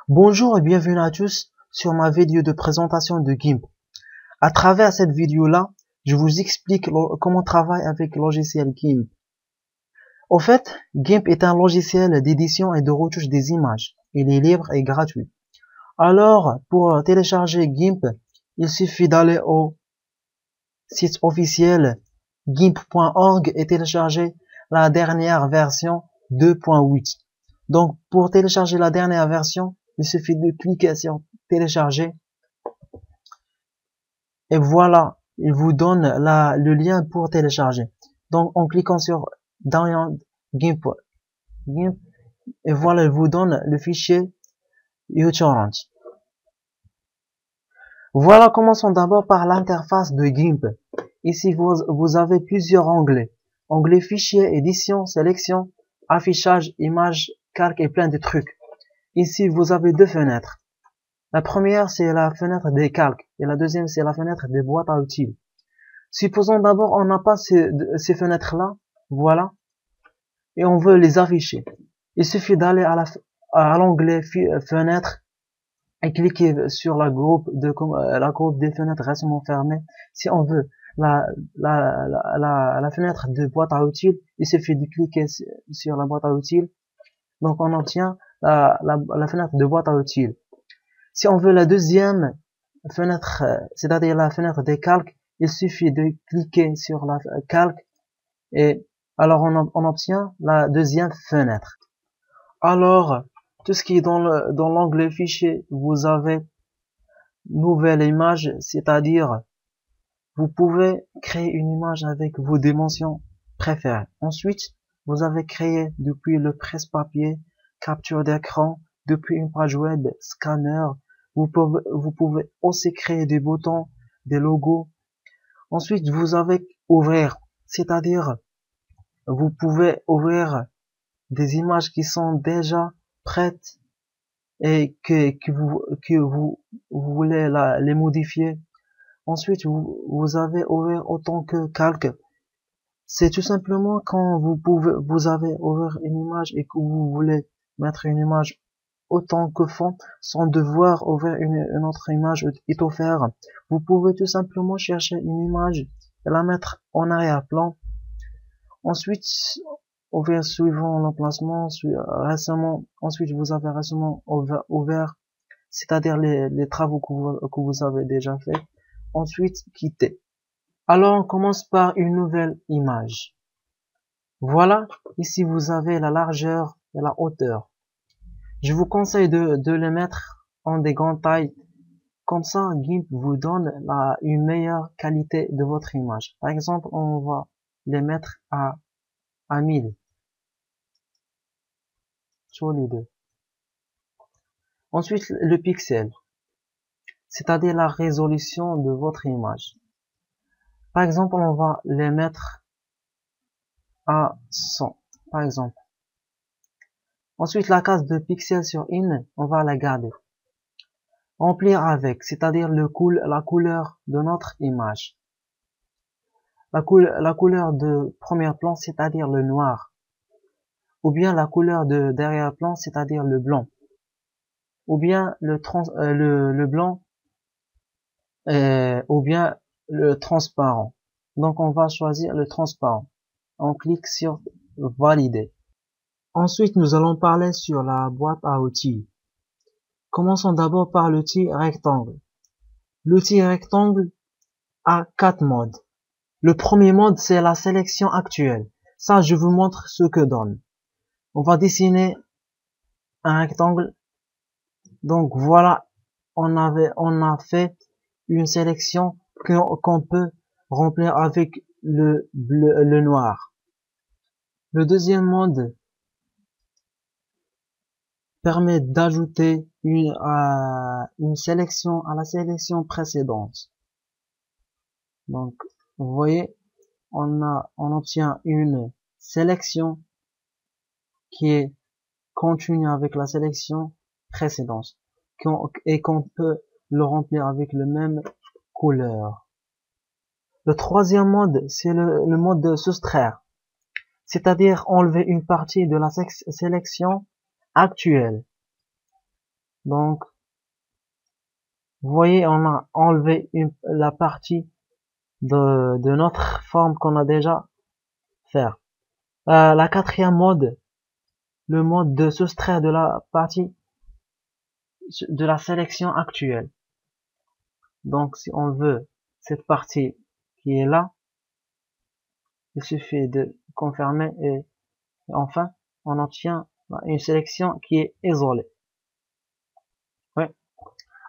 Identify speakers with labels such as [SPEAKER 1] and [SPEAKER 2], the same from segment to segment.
[SPEAKER 1] Bonjour et bienvenue à tous sur ma vidéo de présentation de GIMP. À travers cette vidéo-là, je vous explique comment travailler avec le logiciel GIMP. Au fait, GIMP est un logiciel d'édition et de retouche des images. Il est libre et gratuit. Alors, pour télécharger GIMP, il suffit d'aller au site officiel gimp.org et télécharger la dernière version 2.8. Donc, pour télécharger la dernière version, il suffit de cliquer sur télécharger et voilà, il vous donne le lien pour télécharger. Donc, en cliquant sur Download GIMP, et voilà, il vous donne le fichier uTorrent. Voilà, commençons d'abord par l'interface de GIMP. Ici, vous avez plusieurs onglets. Onglet fichier, édition, sélection, affichage, image, calque et plein de trucs. Ici, vous avez deux fenêtres. La première, c'est la fenêtre des calques et la deuxième, c'est la fenêtre des boîtes à outils. Supposons d'abord, on n'a pas ces fenêtres-là, voilà, et on veut les afficher. Il suffit d'aller à l'onglet fenêtre et cliquer sur la groupe des fenêtres récemment fermées. Si on veut la fenêtre de boîte à outils, il suffit de cliquer sur la boîte à outils. Donc on obtient la fenêtre de boîte à outils. Si on veut la deuxième fenêtre, c'est-à-dire la fenêtre des calques, il suffit de cliquer sur la calque et alors on obtient la deuxième fenêtre. Alors, tout ce qui est dans l'onglet fichier, vous avez nouvelle image, c'est-à-dire vous pouvez créer une image avec vos dimensions préférées. Ensuite, vous avez créé depuis le presse-papier, capture d'écran, depuis une page web, scanner. Vous pouvez aussi créer des boutons, des logos. Ensuite, vous avez ouvrir, c'est-à-dire vous pouvez ouvrir des images qui sont déjà prêtes et que vous voulez les modifier. Ensuite, vous avez ouvert autant que calque. C'est tout simplement quand vous avez ouvert une image et que vous voulez mettre une image autant que fond sans devoir ouvrir une autre image et tout faire. Vous pouvez tout simplement chercher une image et la mettre en arrière-plan. Ensuite, ouvrir suivant l'emplacement, ensuite vous avez récemment ouvert, c'est-à-dire les travaux que vous avez déjà fait. Ensuite, quitter. Alors, on commence par une nouvelle image. Voilà, ici vous avez la largeur et la hauteur. Je vous conseille de les mettre en des grandes tailles. Comme ça, GIMP vous donne une meilleure qualité de votre image. Par exemple, on va les mettre à 1000. Sur les deux. Ensuite, le pixel, c'est-à-dire la résolution de votre image. Par exemple, on va les mettre à 100, par exemple. Ensuite, la case de pixels sur in, on va la garder. Remplir avec, c'est-à-dire la couleur de notre image. La couleur de premier plan, c'est-à-dire le noir. Ou bien la couleur de derrière plan, c'est-à-dire le blanc. Ou bien le blanc, ou bien le transparent. Donc on va choisir le transparent. On clique sur valider. Ensuite, nous allons parler sur la boîte à outils. Commençons d'abord par l'outil rectangle. L'outil rectangle a 4 modes. Le premier mode, c'est la sélection actuelle. Ça, je vous montre ce que donne. On va dessiner un rectangle. Donc voilà, on a fait une sélection qu'on peut remplir avec le noir. Le deuxième mode permet d'ajouter une sélection à la sélection précédente. Donc, vous voyez, on obtient une sélection qui est continue avec la sélection précédente et qu'on peut le remplir avec le même couleur. Le troisième mode, c'est le mode de soustraire, c'est-à-dire enlever une partie de la sélection actuelle. Donc, vous voyez, on a enlevé la partie de notre forme qu'on a déjà fait. La quatrième mode, le mode de soustraire de la partie de la sélection actuelle. Donc, si on veut cette partie qui est là, il suffit de confirmer et enfin, on obtient une sélection qui est isolée. Ouais.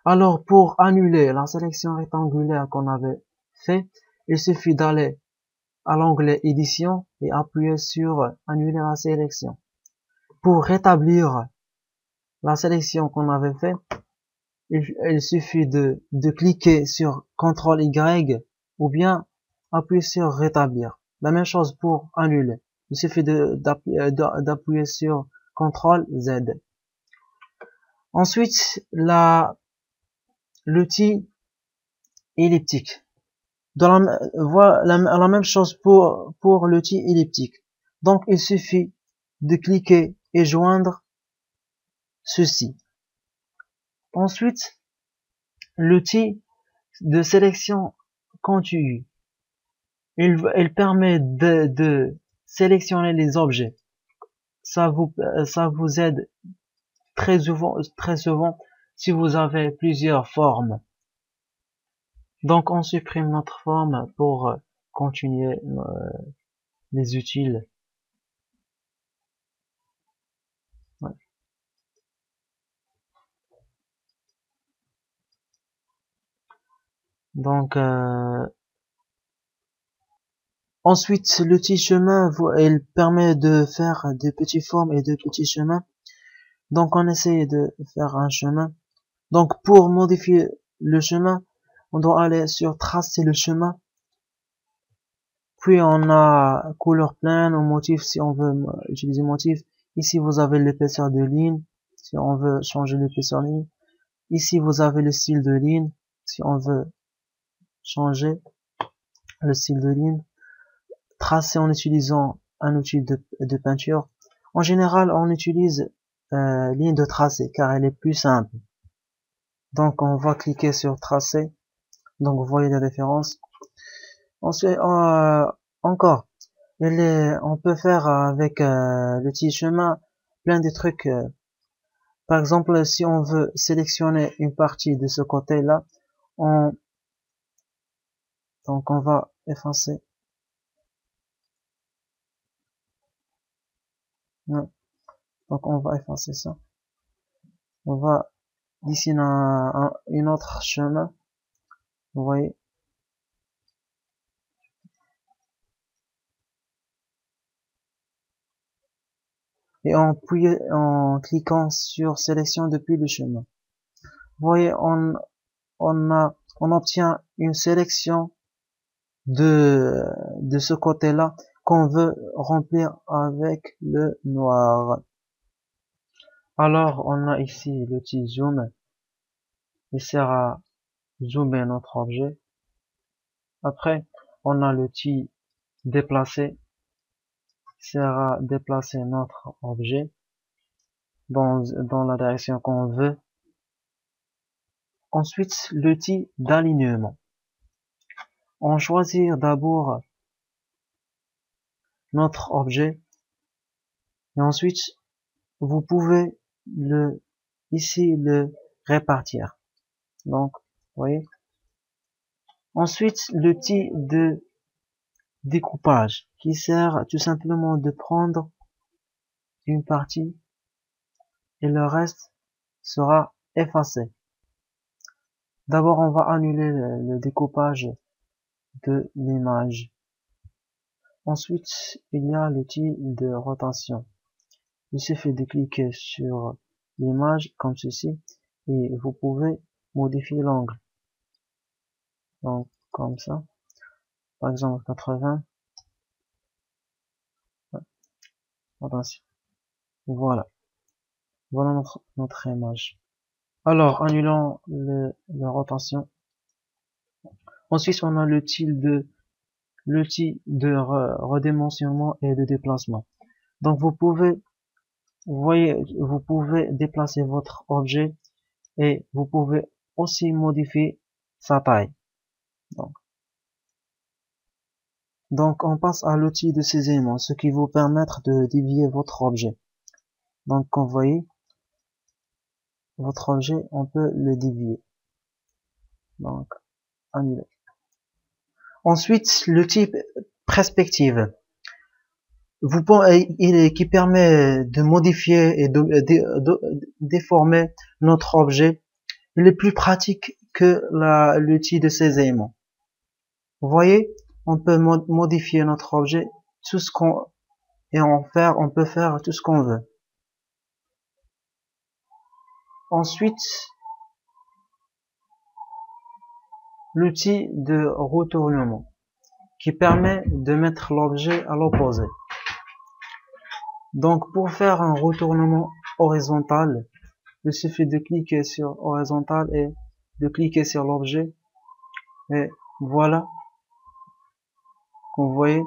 [SPEAKER 1] Alors, pour annuler la sélection rectangulaire qu'on avait fait, il suffit d'aller à l'onglet édition et appuyer sur annuler la sélection. Pour rétablir la sélection qu'on avait fait, il suffit de cliquer sur CTRL Y ou bien appuyer sur rétablir. La même chose pour annuler. Il suffit d'appuyer sur CTRL Z. Ensuite, l'outil elliptique. Voilà la même chose pour l'outil elliptique. Donc, il suffit de cliquer et joindre ceci. Ensuite, l'outil de sélection continue. Il permet de sélectionner les objets. Ça vous aide très souvent si vous avez plusieurs formes. Donc, on supprime notre forme pour continuer les utiles. Ouais. Donc, ensuite, l'outil chemin, il permet de faire des petites formes et de petits chemins. Donc, on essaie de faire un chemin. Donc, pour modifier le chemin, on doit aller sur tracer le chemin. Puis, on a couleur pleine ou motif si on veut utiliser motif. Ici, vous avez l'épaisseur de ligne si on veut changer l'épaisseur de ligne. Ici, vous avez le style de ligne si on veut changer le style de ligne. Tracer en utilisant un outil de peinture. En général, on utilise ligne de tracé car elle est plus simple. Donc, on va cliquer sur tracer. Donc, vous voyez la différence. Ensuite, encore, on peut faire avec l'outil chemin plein de trucs. Par exemple, si on veut sélectionner une partie de ce côté-là, donc on va effacer. Non. Donc on va effacer ça. On va dessiner une autre chemin. Vous voyez. Et en cliquant sur sélection depuis le chemin. Vous voyez, on obtient une sélection de ce côté-là qu'on veut remplir avec le noir. Alors, on a ici l'outil zoom. Il sert à zoomer notre objet. Après, on a l'outil déplacer. Il sert à déplacer notre objet dans la direction qu'on veut. Ensuite, l'outil d'alignement. On choisit d'abord notre objet et ensuite vous pouvez ici le répartir. Donc, vous voyez. Ensuite, l'outil de découpage qui sert tout simplement de prendre une partie et le reste sera effacé. D'abord, on va annuler le découpage de l'image. Ensuite, il y a l'outil de rotation. Il suffit de cliquer sur l'image comme ceci et vous pouvez modifier l'angle. Donc, comme ça. Par exemple, 80. Attention. Voilà. Voilà notre image. Alors, annulons la rotation. Ensuite, on a l'outil de redimensionnement et de déplacement. Donc, vous pouvez déplacer votre objet et vous pouvez aussi modifier sa taille. Donc on passe à l'outil de saisissement, ce qui vous permettre de dévier votre objet. Donc comme vous voyez, votre objet, on peut le dévier. Donc annuler. Ensuite, le type perspective. Qui permet de modifier et de déformer notre objet. Il est plus pratique que l'outil de saisissement. Vous voyez, on peut modifier notre objet, tout ce qu'on on peut faire tout ce qu'on veut. Ensuite, l'outil de retournement qui permet de mettre l'objet à l'opposé. Donc, pour faire un retournement horizontal, il suffit de cliquer sur horizontal et de cliquer sur l'objet. Et voilà, comme vous voyez,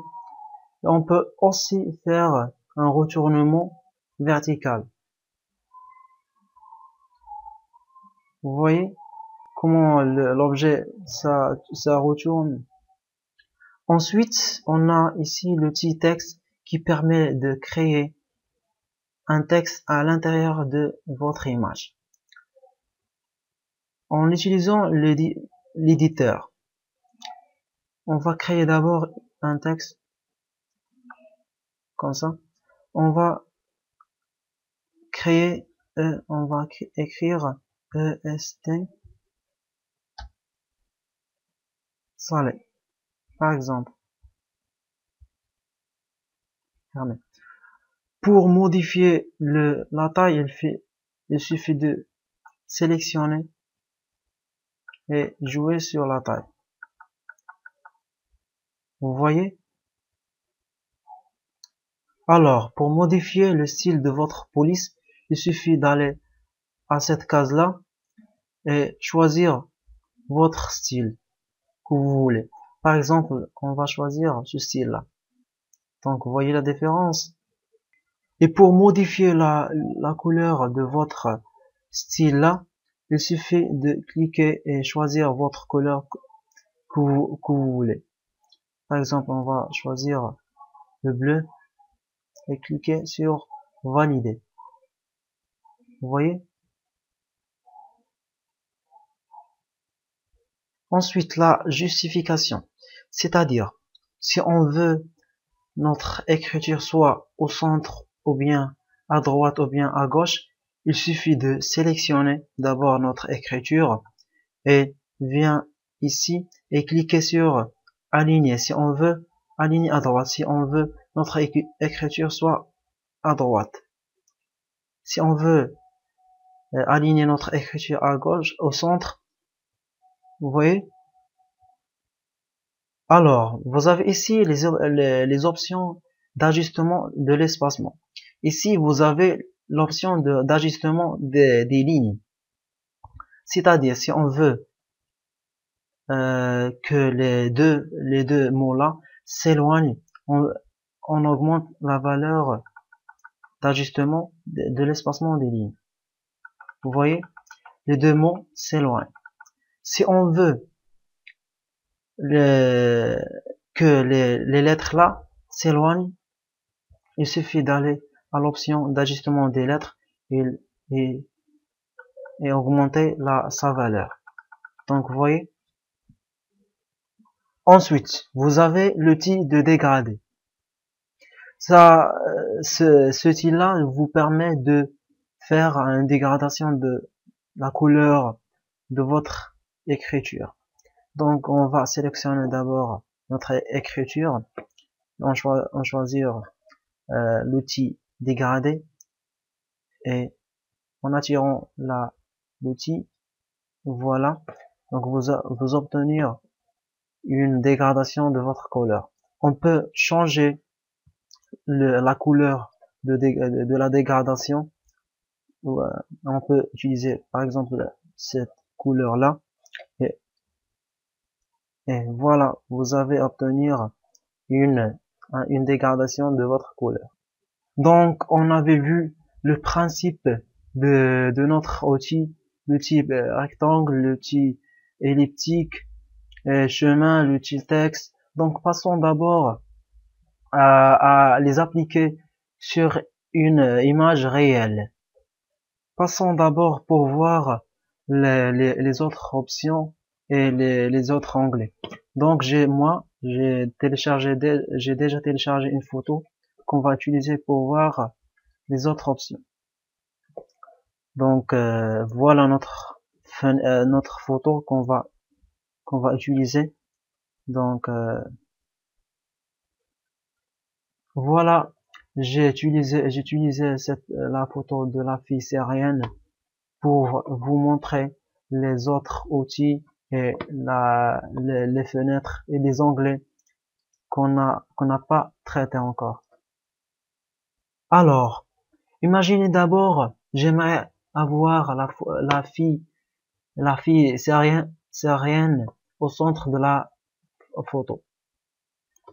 [SPEAKER 1] on peut aussi faire un retournement vertical. Vous voyez comment l'objet ça retourne. Ensuite, on a ici l'outil texte qui permet de créer un texte à l'intérieur de votre image. En utilisant l'éditeur, on va créer d'abord un texte comme ça. On va créer, on va écrire EST Salé, par exemple. Fermé. Pour modifier la taille, il suffit de sélectionner et jouer sur la taille. Vous voyez? Alors, pour modifier le style de votre police, il suffit d'aller à cette case-là et choisir votre style que vous voulez. Par exemple, on va choisir ce style-là. Donc, vous voyez la différence? Et pour modifier la couleur de votre style-là, il suffit de cliquer et choisir votre couleur que vous voulez. Par exemple, on va choisir le bleu et cliquer sur valider. Vous voyez? Ensuite, la justification. C'est-à-dire, si on veut notre écriture soit au centre ou bien à droite ou bien à gauche, il suffit de sélectionner d'abord notre écriture et vient ici et cliquer sur aligner si on veut aligner à droite, si on veut notre écriture soit à droite. Si on veut aligner notre écriture à gauche, au centre, vous voyez? Alors, vous avez ici les options d'ajustement de l'espacement. Ici, vous avez l'option d'ajustement des lignes. C'est-à-dire, si on veut que les deux mots-là s'éloignent, on augmente la valeur d'ajustement de l'espacement des lignes. Vous voyez, les deux mots s'éloignent. Si on veut que les lettres là s'éloignent, il suffit d'aller à l'option d'ajustement des lettres et augmenter sa valeur. Donc, vous voyez. Ensuite, vous avez l'outil de dégradé. Ça, ce outil-là vous permet de faire une dégradation de la couleur de votre écriture. Donc, on va sélectionner d'abord notre écriture. On choisit l'outil dégradé et en attirant l'outil, voilà. Donc, vous obtenir une dégradation de votre couleur. On peut changer la couleur de la dégradation. On peut utiliser par exemple cette couleur là et voilà, vous avez obtenir une dégradation de votre couleur. Donc on avait vu le principe de notre outil l'outil rectangle, l'outil elliptique, chemin, l'outil texte. Donc passons d'abord à les appliquer sur une image réelle. Passons d'abord pour voir les autres options et les autres onglets. Donc j'ai déjà téléchargé une photo qu'on va utiliser pour voir les autres options. Donc voilà notre photo qu'on va utiliser. Donc voilà, j'ai utilisé la photo de la fille syrienne pour vous montrer les autres outils et les fenêtres et les onglets qu'on n'a pas traités encore. Alors, imaginez d'abord, j'aimerais avoir la fille syrienne au centre de la photo.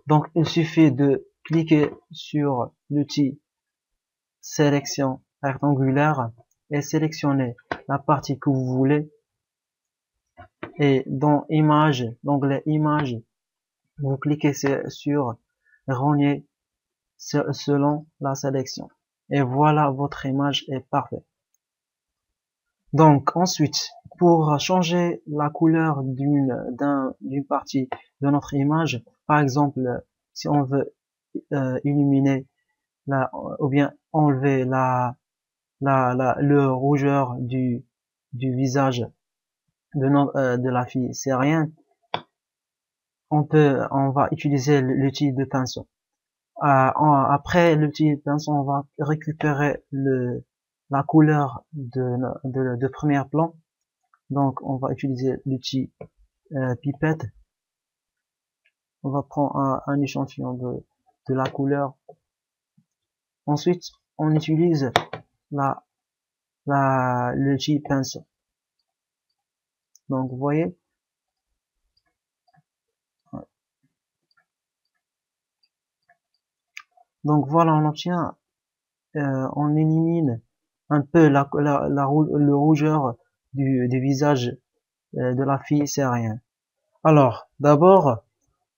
[SPEAKER 1] Donc, il suffit de cliquer sur l'outil sélection rectangulaire et sélectionner la partie que vous voulez. Et dans Images, l'onglet Images, vous cliquez sur Rogner selon la sélection. Et voilà, votre image est parfaite. Donc ensuite, pour changer la couleur d'une partie de notre image, par exemple, si on veut illuminer ou bien enlever le rougeur du visage de la fille syrienne, on va utiliser l'outil de pinceau. Après l'outil de pinceau, on va récupérer la couleur de premier plan. Donc on va utiliser l'outil pipette. On va prendre un échantillon de la couleur. Ensuite, on utilise l'outil pinceau. Donc vous voyez, donc voilà, on obtient, on élimine un peu le rougeur du visage de la fille syrienne. Alors d'abord,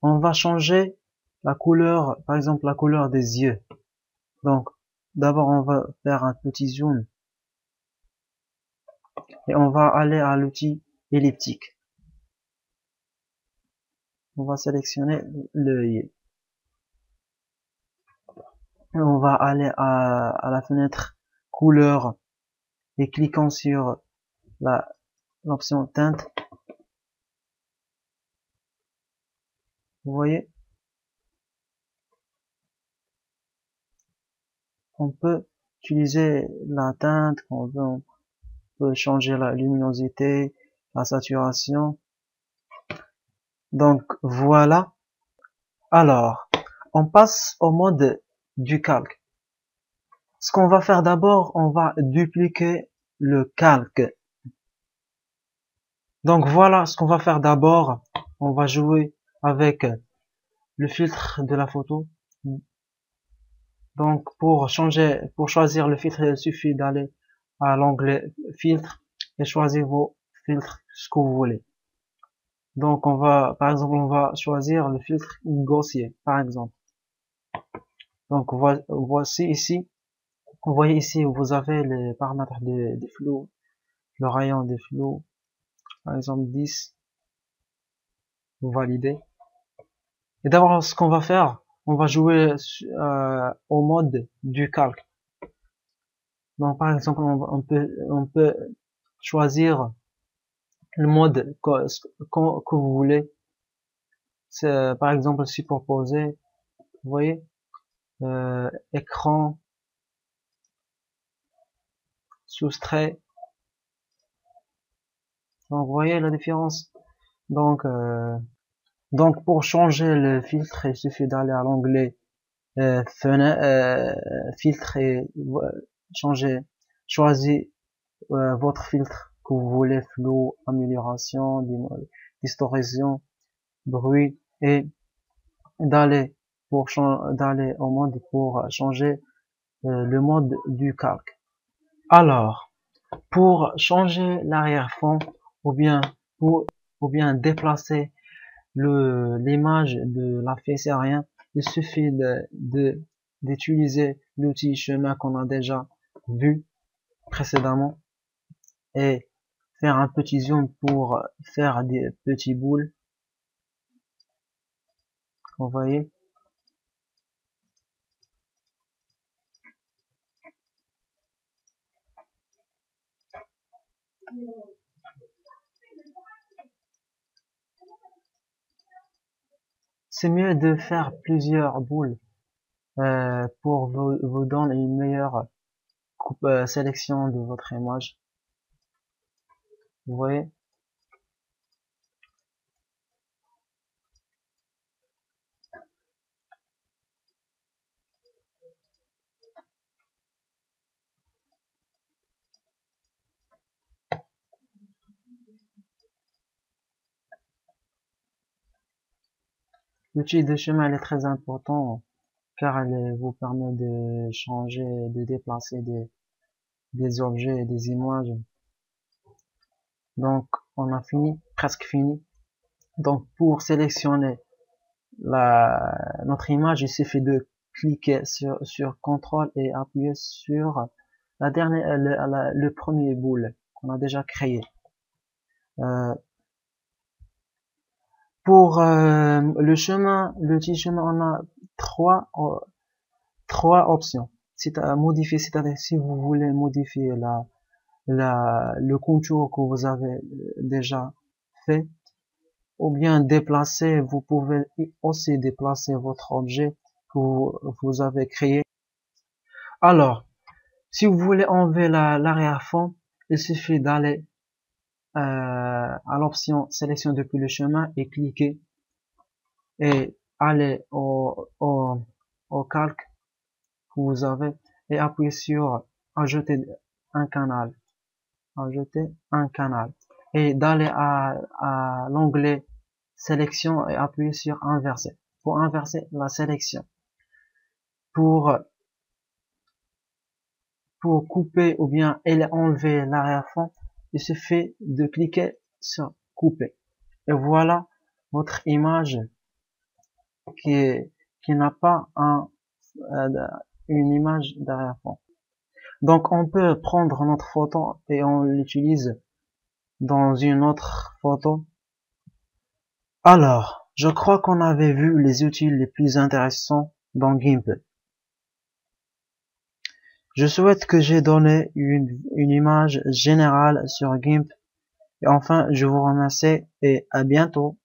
[SPEAKER 1] on va changer la couleur, par exemple la couleur des yeux. Donc d'abord on va faire un petit zoom et on va aller à l'outil elliptique. On va sélectionner l'œil. On va aller à la fenêtre couleur et cliquons sur l'option teinte. Vous voyez, on peut utiliser la teinte qu'on veut, on peut changer la luminosité, la saturation. Donc voilà. Alors, on passe au mode du calque. Ce qu'on va faire d'abord, on va dupliquer le calque. Donc voilà ce qu'on va faire d'abord. On va jouer avec le filtre de la photo. Donc pour choisir le filtre, il suffit d'aller à l'onglet filtre et choisir vos filtres, ce que vous voulez. Donc par exemple, on va choisir le filtre Gaussier, par exemple. Donc voici ici, vous voyez ici, vous avez les paramètres des flous, le rayon des flous, par exemple 10, vous validez. Et d'abord, ce qu'on va faire, on va jouer au mode du calque. Donc par exemple, on peut choisir le mode que vous voulez. C'est par exemple superposé, vous voyez, écran, soustrait. Donc vous voyez la différence. Donc pour changer le filtre, il suffit d'aller à l'onglet filtre et choisir votre filtre que vous voulez, flou, amélioration, distorsion, bruit, et d'aller au mode pour changer le mode du calque. Alors Pour changer l'arrière-fond ou bien pour ou bien déplacer l'image de la fesse aérienne, il suffit d'utiliser l'outil chemin qu'on a déjà vu précédemment et faire un petit zoom pour faire des petits boules. Vous voyez? C'est mieux de faire plusieurs boules pour vous donner une meilleure sélection de votre image. Vous voyez? L'outil de chemin est très important car elle vous permet de changer, de déplacer des objets et des images. Donc, on a fini, presque fini. Donc, pour sélectionner notre image, il suffit de cliquer sur CTRL et appuyer sur la dernière, le premier boule qu'on a déjà créé. Pour le chemin, le petit chemin, on a trois options. C'est à modifier, c'est-à-dire si vous voulez modifier le contour que vous avez déjà fait, ou bien déplacer, vous pouvez aussi déplacer votre objet que vous avez créé. Alors, si vous voulez enlever l'arrière-fond, il suffit d'aller à l'option sélection depuis le chemin et cliquer et aller au calque que vous avez et appuyer sur ajouter un canal, ajouter un canal et d'aller à l'onglet sélection et appuyer sur inverser pour inverser la sélection. Pour couper ou bien enlever l'arrière-fond, il suffit de cliquer sur couper. Et voilà votre image qui n'a pas une image d'arrière-fond. Donc on peut prendre notre photo et on l'utilise dans une autre photo. Alors, je crois qu'on avait vu les outils les plus intéressants dans GIMP. Je souhaite que j'ai donné une image générale sur GIMP. Et enfin, je vous remercie et à bientôt.